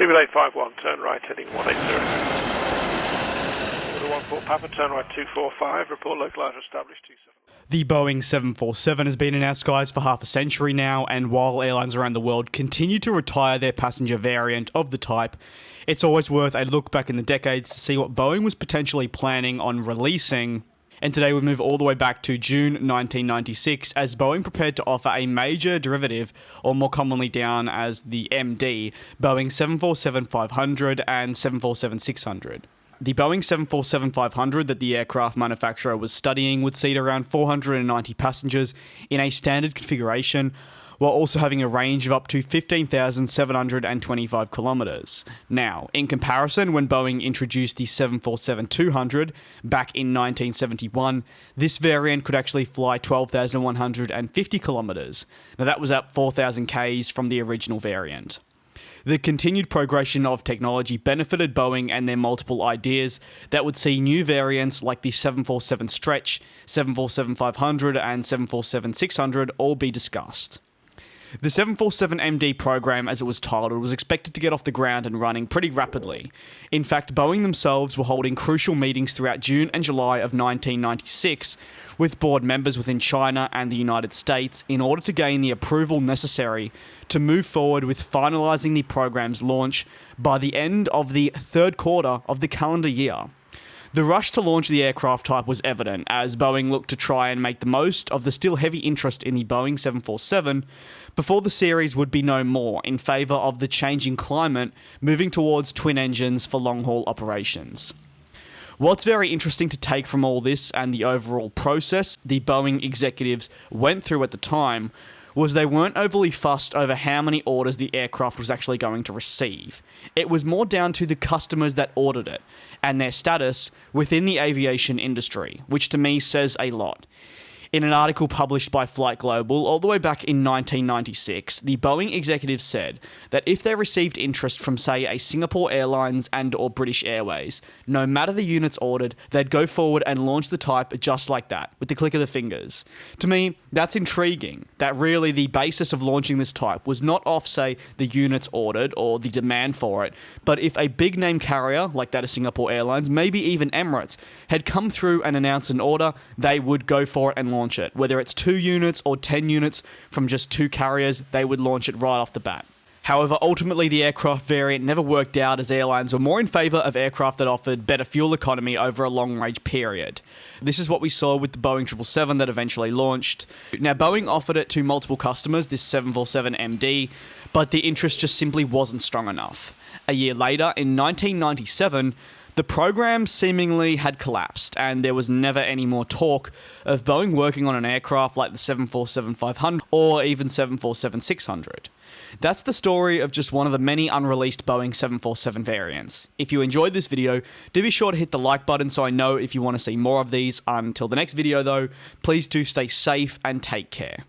BB851, turn right, heading 180. 14 Papa, turn right 245, report localizer established 27. The Boeing 747 has been in our skies for half a century now, and while airlines around the world continue to retire their passenger variant of the type, it's always worth a look back in the decades to see what Boeing was potentially planning on releasing. And today we move all the way back to June 1996 as Boeing prepared to offer a major derivative, or more commonly known as the MD, Boeing 747-500 and 747-600. The Boeing 747-500 that the aircraft manufacturer was studying would seat around 490 passengers in a standard configuration, while also having a range of up to 15,725 kilometers. Now, in comparison, when Boeing introduced the 747-200 back in 1971, this variant could actually fly 12,150 kilometers. Now, that was up 4,000 Ks from the original variant. The continued progression of technology benefited Boeing and their multiple ideas that would see new variants like the 747 Stretch, 747-500 and 747-600 all be discussed. The 747MD program, as it was titled, was expected to get off the ground and running pretty rapidly. In fact, Boeing themselves were holding crucial meetings throughout June and July of 1996 with board members within China and the United States in order to gain the approval necessary to move forward with finalising the program's launch by the end of the third quarter of the calendar year. The rush to launch the aircraft type was evident as Boeing looked to try and make the most of the still heavy interest in the Boeing 747 before the series would be no more in favour of the changing climate moving towards twin engines for long-haul operations. What's very interesting to take from all this and the overall process the Boeing executives went through at the time was they weren't overly fussed over how many orders the aircraft was actually going to receive. It was more down to the customers that ordered it and their status within the aviation industry, which to me says a lot. In an article published by Flightgloal all the way back in 1996, the Boeing executives said that if they received interest from, say, a Singapore Airlines and or British Airways, no matter the units ordered, they'd go forward and launch the type just like that, with the click of the fingers. To me, that's intriguing, that really the basis of launching this type was not off, say, the units ordered or the demand for it, but if a big name carrier, like that of Singapore Airlines, maybe even Emirates, had come through and announced an order, they would go for it and launch it. Whether it's 2 units or 10 units from just 2 carriers, they would launch it right off the bat. However, ultimately the aircraft variant never worked out as airlines were more in favour of aircraft that offered better fuel economy over a long-range period. This is what we saw with the Boeing 777 that eventually launched. Now, Boeing offered it to multiple customers, this 747MD, but the interest just simply wasn't strong enough. A year later, in 1997, the program seemingly had collapsed, and there was never any more talk of Boeing working on an aircraft like the 747-500 or even 747-600. That's the story of just one of the many unreleased Boeing 747 variants. If you enjoyed this video, do be sure to hit the like button so I know if you want to see more of these. Until the next video though, please do stay safe and take care.